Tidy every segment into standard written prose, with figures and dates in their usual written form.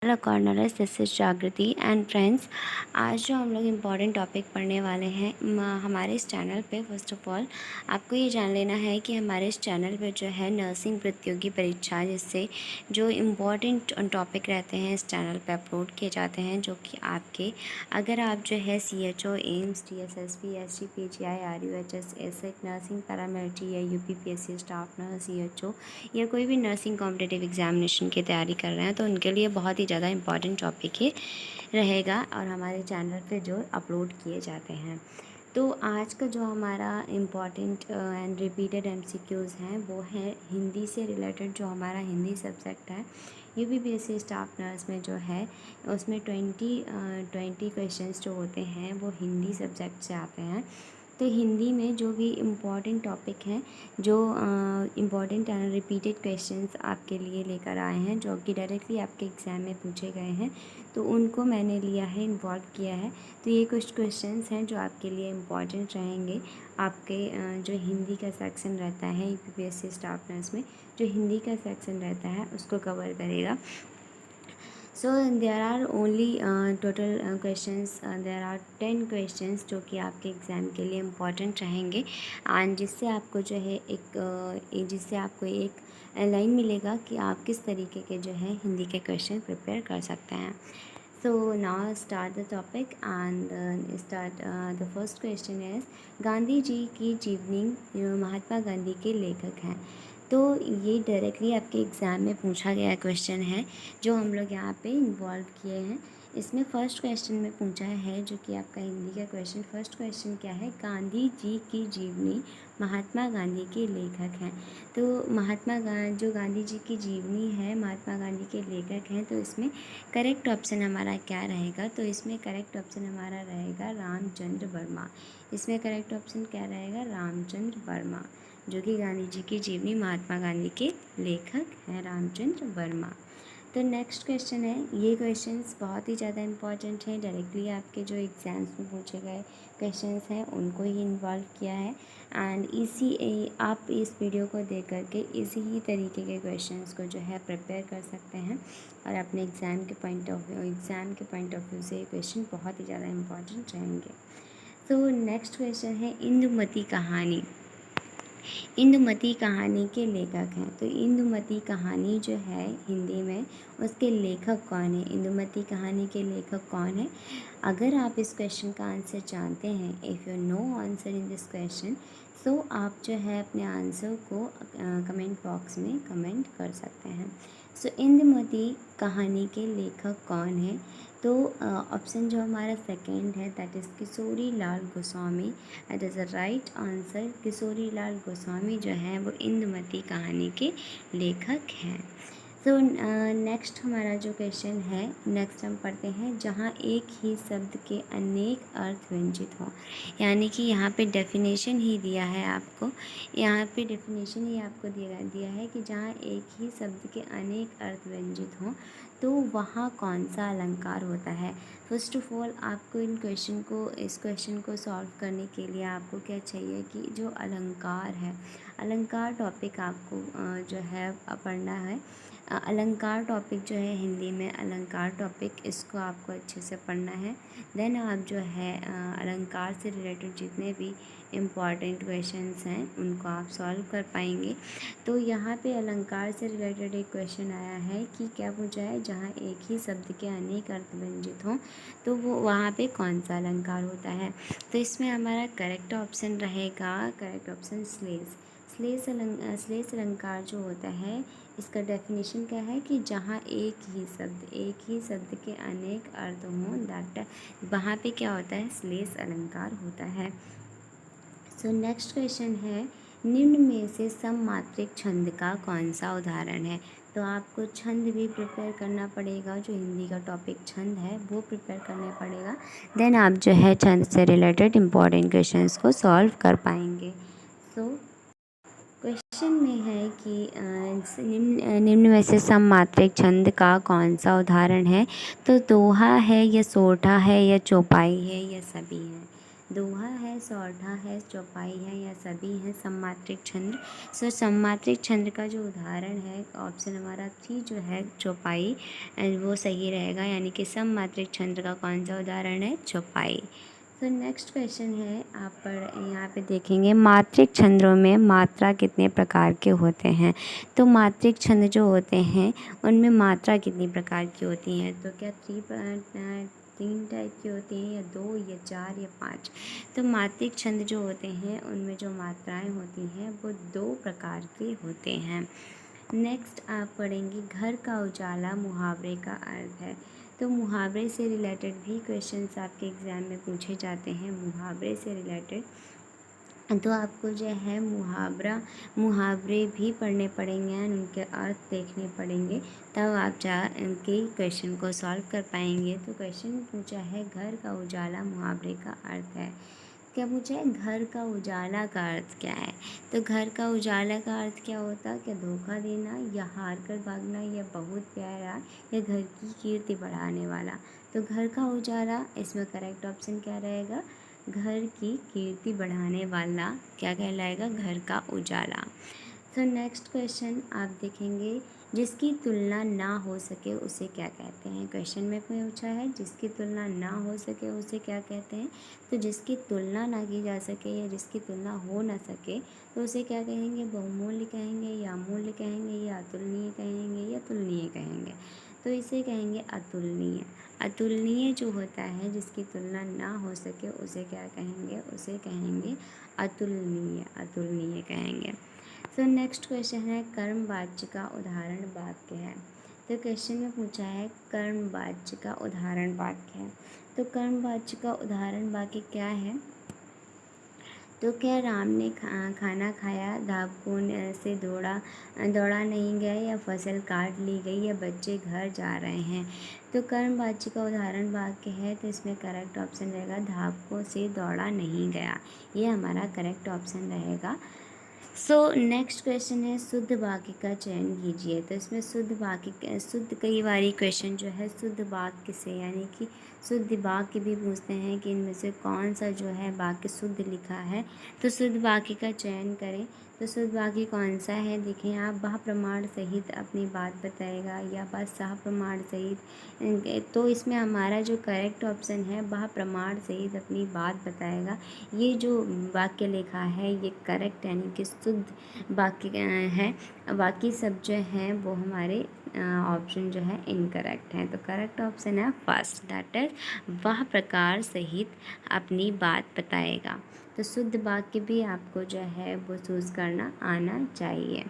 Hello कॉर्नरस, this is जागृति and friends. आज जो हम लोग इम्पॉर्टेंट टॉपिक पढ़ने वाले हैं हमारे इस चैनल पे, फर्स्ट ऑफ ऑल आपको ये जान लेना है कि हमारे इस चैनल पे जो है नर्सिंग प्रतियोगी परीक्षा जिससे जो इम्पॉर्टेंट टॉपिक रहते हैं इस चैनल पे अपलोड किए जाते हैं, जो कि आपके अगर आप जो है CHO, AIIMS, DSSP, SG, PGI, RUHS, एसएक, नर्सिंग पैरामेडिटी या UPPSC स्टाफ नर्स, CHO या कोई भी नर्सिंग कॉम्पिटिटिव एग्जामिनेशन की तैयारी कर रहे हैं तो उनके लिए बहुत ही ज़्यादा इम्पॉर्टेंट टॉपिक ही रहेगा और हमारे चैनल पे जो अपलोड किए जाते हैं। तो आज का जो हमारा इम्पॉर्टेंट एंड रिपीटेड MCQs हैं वो है हिंदी से रिलेटेड। जो हमारा हिंदी सब्जेक्ट है UPPSC स्टाफ नर्स में जो है उसमें 20 क्वेश्चंस जो होते हैं वो हिंदी सब्जेक्ट से आते हैं। तो हिंदी में जो भी इम्पॉर्टेंट टॉपिक हैं, जो इम्पॉर्टेंट एंड रिपीटेड क्वेश्चंस आपके लिए लेकर आए हैं जो कि डायरेक्टली आपके एग्ज़ाम में पूछे गए हैं, तो उनको मैंने लिया है, इन्वॉल्व किया है। तो ये कुछ क्वेश्चंस हैं जो आपके लिए इम्पॉर्टेंट रहेंगे। आपके जो हिंदी का सेक्शन रहता है UPPSC स्टाफ नर्स में, जो हिंदी का सेक्शन रहता है उसको कवर करेगा। So there are only total questions, there are 10 questions जो कि आपके एग्ज़ाम के लिए इम्पॉर्टेंट रहेंगे एंड जिससे आपको जो है जिससे आपको एक लाइन मिलेगा कि आप किस तरीके के जो है हिंदी के क्वेश्चन प्रिपेयर कर सकते हैं। So now start the topic and start the first question is Gandhi ji की जीवनी महात्मा गांधी के लेखक हैं। तो ये डायरेक्टली आपके एग्ज़ाम में पूछा गया क्वेश्चन है जो हम लोग यहाँ पे इन्वॉल्व किए हैं। इसमें फ़र्स्ट क्वेश्चन में पूछा है जो कि आपका हिंदी का क्वेश्चन, फर्स्ट क्वेश्चन क्या है, गांधी जी की जीवनी महात्मा गांधी के लेखक हैं। तो जो गांधी जी की जीवनी है, महात्मा गांधी के लेखक हैं, तो इसमें करेक्ट ऑप्शन हमारा क्या रहेगा? तो इसमें करेक्ट ऑप्शन हमारा रहेगा रामचंद्र वर्मा। इसमें करेक्ट ऑप्शन क्या रहेगा? रामचंद्र वर्मा, जो कि गांधी जी की जीवनी महात्मा गांधी के लेखक हैं, रामचंद्र वर्मा। तो नेक्स्ट क्वेश्चन है, ये क्वेश्चंस बहुत ही ज़्यादा इंपॉर्टेंट हैं, डायरेक्टली आपके जो एग्ज़ाम्स में पूछे गए क्वेश्चंस हैं उनको ही इन्वॉल्व किया है एंड आप इस वीडियो को देख करके इसी ही तरीके के क्वेश्चंस को जो है प्रिपेयर कर सकते हैं और अपने एग्ज़ाम के पॉइंट ऑफ व्यू से ये क्वेश्चन बहुत ही ज़्यादा इंपॉर्टेंट रहेंगे। तो नेक्स्ट क्वेश्चन है इंदुमती कहानी। इंदुमती कहानी के लेखक हैं। तो इंदुमती कहानी जो है हिंदी में, उसके लेखक कौन है? इंदुमती कहानी के लेखक कौन है? अगर आप इस क्वेश्चन का आंसर जानते हैं, if you know answer in this question, so आप जो है अपने आंसर को कमेंट बॉक्स में कमेंट कर सकते हैं। सो इंदुमती कहानी के लेखक कौन है? तो ऑप्शन जो हमारा सेकेंड है that is Kishori Lal Goswami. It is a right answer. Kishori Lal Goswami जो हैं वो इंदुमती कहानी के लेखक हैं। सो नेक्स्ट हमारा जो क्वेश्चन है, नेक्स्ट हम पढ़ते हैं, जहाँ एक ही शब्द के अनेक अर्थ व्यंजित हों। यानी कि यहाँ पे डेफिनेशन ही दिया है आपको, यहाँ पे डेफिनेशन ही आपको दिया है कि जहाँ एक ही शब्द के अनेक अर्थ व्यंजित हों तो वहाँ कौन सा अलंकार होता है। फर्स्ट ऑफ ऑल आपको इस क्वेश्चन को सॉल्व करने के लिए आपको क्या चाहिए कि जो अलंकार है, अलंकार टॉपिक आपको जो है पढ़ना है। अलंकार टॉपिक जो है हिंदी में अलंकार टॉपिक, इसको आपको अच्छे से पढ़ना है। देन आप जो है अलंकार से रिलेटेड जितने भी इम्पॉर्टेंट क्वेश्चंस हैं उनको आप सॉल्व कर पाएंगे। तो यहाँ पे अलंकार से रिलेटेड एक क्वेश्चन आया है कि क्या पूछा है, जहाँ एक ही शब्द के अनेक अर्थ व्यंजित हों तो वो वहाँ पे कौन सा अलंकार होता है। तो इसमें हमारा करेक्ट ऑप्शन रहेगा, करेक्ट ऑप्शन श्लेष। श्लेष अलंकार जो होता है, इसका डेफिनेशन क्या है कि जहाँ एक ही शब्द के अनेक अर्थ हों, दैट वहाँ पे क्या होता है, श्लेष अलंकार होता है। सो नेक्स्ट क्वेश्चन है, निम्न में से सममात्रिक छंद का कौन सा उदाहरण है। तो आपको छंद भी प्रिपेयर करना पड़ेगा, जो हिंदी का टॉपिक छंद है वो प्रिपेयर करना पड़ेगा। देन आप जो है छंद से रिलेटेड इम्पॉर्टेंट क्वेश्चंस को सॉल्व कर पाएंगे। सो क्वेश्चन में है कि निम्न में से सममात्रिक छंद का कौन सा उदाहरण है। तो दोहा है या सोठा है या चौपाई है या सभी है। दोहा है, सौरठा है, चौपाई है या सभी हैं सममात्रिक छंद। सो सममात्रिक छंद का जो उदाहरण है ऑप्शन हमारा 3 जो है चौपाई वो सही रहेगा, यानी कि सममात्रिक छंद का कौन सा उदाहरण है? चौपाई। तो नेक्स्ट क्वेश्चन है, आप यहाँ पे देखेंगे मात्रिक छंदों में मात्रा कितने प्रकार के होते हैं। तो मात्रिक छंद जो होते हैं उनमें मात्रा कितनी प्रकार की होती हैं? तो क्या 3 टाइप की होती हैं, या 2 या 4 या 5? तो मात्रिक छंद जो होते हैं उनमें जो मात्राएं होती हैं वो 2 प्रकार के होते हैं। नेक्स्ट आप पढ़ेंगे घर का उजाला मुहावरे का अर्थ है। तो मुहावरे से रिलेटेड भी क्वेश्चंस आपके एग्ज़ाम में पूछे जाते हैं। मुहावरे से रिलेटेड तो आपको जो है मुहावरे भी पढ़ने पड़ेंगे एंड उनके अर्थ देखने पड़ेंगे, तब आप उनके क्वेश्चन को सॉल्व कर पाएंगे। तो क्वेश्चन पूछा है घर का उजाला मुहावरे का अर्थ है। क्या पूछा है? घर का उजाला का अर्थ क्या है? तो घर का उजाला का अर्थ क्या होता? क्या धोखा देना, या हार कर भागना, या बहुत प्यारा, या घर की कीर्ति बढ़ाने वाला? तो घर का उजाला, इसमें करेक्ट ऑप्शन क्या रहेगा? घर की कीर्ति बढ़ाने वाला क्या कहलाएगा? घर का उजाला। तो नेक्स्ट क्वेश्चन आप देखेंगे जिसकी तुलना ना हो सके उसे क्या कहते हैं। क्वेश्चन में पूछा है जिसकी तुलना ना हो सके उसे क्या कहते हैं। तो जिसकी तुलना ना की जा सके या जिसकी तुलना हो ना सके तो उसे क्या कहेंगे? बहुमूल्य कहेंगे, या अमूल्य कहेंगे, या अतुलनीय कहेंगे, या तुलनीय कहेंगे? तो इसे कहेंगे अतुलनीय। अतुलनीय जो होता है जिसकी तुलना ना हो सके उसे क्या कहेंगे? उसे कहेंगे अतुलनीय, अतुलनीय कहेंगे। तो नेक्स्ट क्वेश्चन है कर्मवाच्य का उदाहरण वाक्य है। तो क्वेश्चन में पूछा है कर्मवाच्य का उदाहरण वाक्य है। तो कर्मवाच्य का उदाहरण वाक्य क्या है? तो क्या राम ने खाना खाया, धावकों से दौड़ा नहीं गया, या फसल काट ली गई, या बच्चे घर जा रहे हैं? तो कर्मवाच्य का उदाहरण वाक्य है, तो इसमें करेक्ट ऑप्शन रहेगा धावकों से दौड़ा नहीं गया, ये हमारा करेक्ट ऑप्शन रहेगा। सो नेक्स्ट क्वेश्चन है शुद्ध वाक्य का चयन कीजिए। तो इसमें शुद्ध कई बारी क्वेश्चन जो है शुद्ध वाक्य से, यानी कि शुद्ध वाक्य भी पूछते हैं कि इनमें से कौन सा जो है वाक्य शुद्ध लिखा है। तो शुद्ध वाक्य का चयन करें। तो शुद्ध वाक्य कौन सा है? देखें आप, वह प्रमाण सहित अपनी बात बताएगा, या बस सह प्रमाण सहित। तो इसमें हमारा जो करेक्ट ऑप्शन है वह प्रमाण सहित अपनी बात बताएगा। ये जो वाक्य लिखा है ये करेक्ट, यानी कि शुद्ध वाक्य है। बाकी सब जो हैं वो हमारे ऑप्शन जो है इनकरेक्ट हैं। तो करेक्ट ऑप्शन है फर्स्ट, दैट इज वह प्रकार सहित अपनी बात बताएगा। तो शुद्ध वाक्य भी आपको जो है वो चूज़ करना आना चाहिए।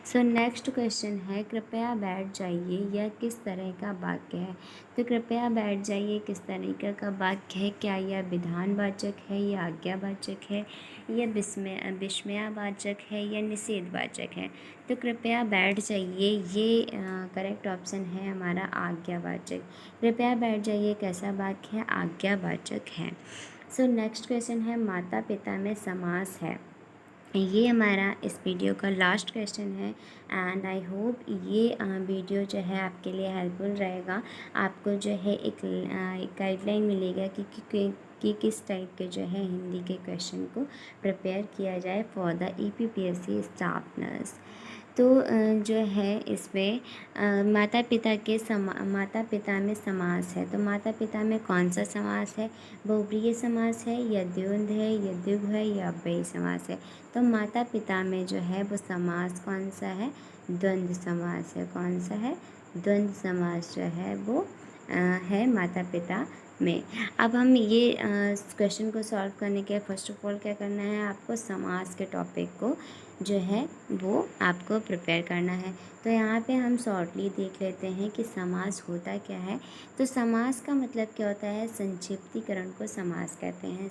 सो नेक्स्ट क्वेश्चन है कृपया बैठ जाइए, यह किस तरह का वाक्य है? तो कृपया बैठ जाइए किस तरीके का वाक्य है? क्या यह विधानवाचक है, या आज्ञावाचक है, या विस्मयावाचक है, या निषेधवाचक है? तो कृपया बैठ जाइए ये करेक्ट ऑप्शन है हमारा आज्ञावाचक। कृपया बैठ जाइए कैसा वाक्य है? आज्ञावाचक है। सो नेक्स्ट क्वेश्चन है माता पिता में समास है। ये हमारा इस वीडियो का लास्ट क्वेश्चन है एंड आई होप ये वीडियो जो है आपके लिए हेल्पफुल रहेगा। आपको जो है एक गाइडलाइन मिलेगा कि किस टाइप के जो है हिंदी के क्वेश्चन को प्रिपेयर किया जाए for the EPPSC staff nurse. तो जो है इसमें माता पिता में समास है। तो माता पिता में कौन सा समास है? बहुप्रिय समास है, या द्वंद्व है, या द्विगु है, या अव्ययी समास है? तो माता पिता में जो है वो समास कौन सा है? द्वंद्व समास है। कौन सा है? द्वंद्व समास जो है वो है माता पिता में। अब हम ये क्वेश्चन को सॉल्व करने के फर्स्ट ऑफ ऑल क्या करना है, आपको समास के टॉपिक को जो है वो आपको प्रिपेयर करना है। तो यहाँ पे हम शॉर्टली देख लेते हैं कि समास होता क्या है। तो समास का मतलब क्या होता है? संक्षिप्तीकरण को समास कहते हैं।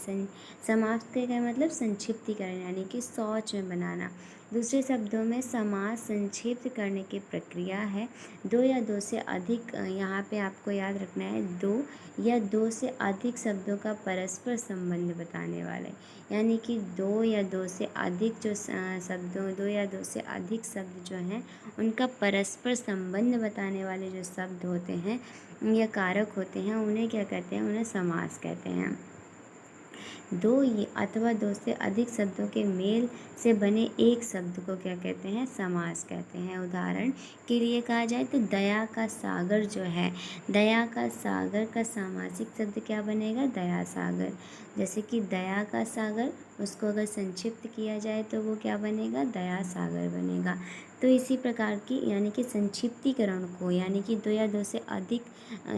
समास का मतलब संक्षिप्तीकरण, यानी कि शॉर्ट में बनाना। दूसरे शब्दों में समास संक्षिप्त करने की प्रक्रिया है। 2 या 2 से अधिक, यहाँ पे आपको याद रखना है 2 या 2 से अधिक शब्दों का परस्पर संबंध बताने वाले, यानी कि 2 या 2 से अधिक जो शब्दों 2 या 2 से अधिक शब्द जो हैं उनका परस्पर संबंध बताने वाले जो शब्द होते हैं या कारक होते हैं उन्हें क्या कहते हैं? उन्हें समास कहते हैं। दो ये अथवा दो से अधिक शब्दों के मेल से बने एक शब्द को क्या कहते हैं, समास कहते हैं। उदाहरण के लिए कहा जाए तो दया का सागर जो है, दया का सागर का सामासिक शब्द क्या बनेगा, दया सागर। जैसे कि दया का सागर, उसको अगर संक्षिप्त किया जाए तो वो क्या बनेगा, दया सागर बनेगा। तो इसी प्रकार की यानी कि संक्षिप्तीकरण को, यानी कि दो या दो से अधिक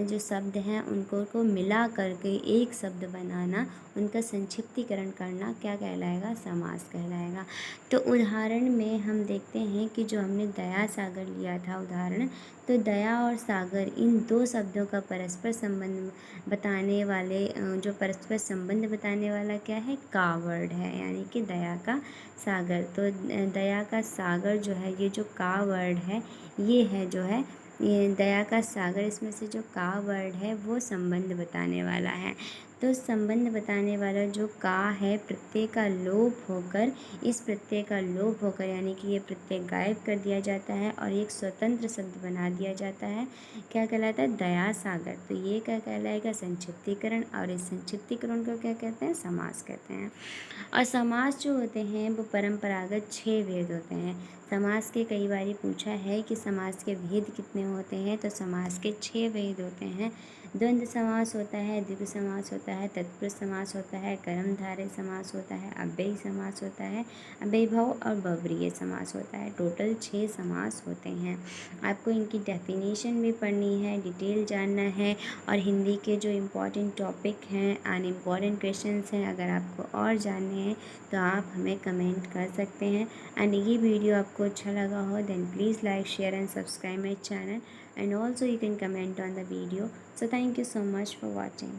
जो शब्द हैं उनको को मिला करके एक शब्द बनाना, उनका संक्षिप्तीकरण करना क्या कहलाएगा, समास कहलाएगा। तो उदाहरण में हम देखते हैं कि जो हमने दया सागर लिया था उदाहरण, तो दया और सागर इन दो शब्दों का परस्पर संबंध बताने वाले जो परस्पर संबंध बताने वाला क्या है, का वर्ड है, यानी कि दया का सागर। तो दया का सागर जो है, ये जो का वर्ड है, ये है जो है ये दया का सागर, इसमें से जो का वर्ड है वो संबंध बताने वाला है। तो संबंध बताने वाला जो का है, प्रत्यय का लोप होकर, इस प्रत्यय का लोप होकर यानी कि ये प्रत्यय गायब कर दिया जाता है और एक स्वतंत्र शब्द बना दिया जाता है, क्या कहलाता है, दया सागर। तो ये क्या कहलाएगा, संक्षिप्तीकरण, और इस संक्षिप्तीकरण को क्या कहते हैं, समास कहते हैं। और समास जो होते हैं वो परंपरागत 6 भेद होते हैं। समास के कई बार पूछा है कि समास के भेद कितने होते हैं, तो समास के 6 भेद होते हैं। द्वंद्व समास होता है, द्विगु समास होता है, तत्पुरुष समास होता है, कर्मधारय समास होता है, अव्ययी समास होता है, अव्ययीभाव और बहुव्रीहि समास होता है। टोटल 6 समास होते हैं। आपको इनकी डेफिनेशन भी पढ़नी है, डिटेल जानना है, और हिंदी के जो इम्पोर्टेंट टॉपिक हैं एंड इम्पॉर्टेंट क्वेश्चंस हैं, अगर आपको और जानने हैं तो आप हमें कमेंट कर सकते हैं। एंड ये वीडियो आपको अच्छा लगा हो then please like, share and subscribe my channel, and also you can comment on the video. So thank you so much for watching.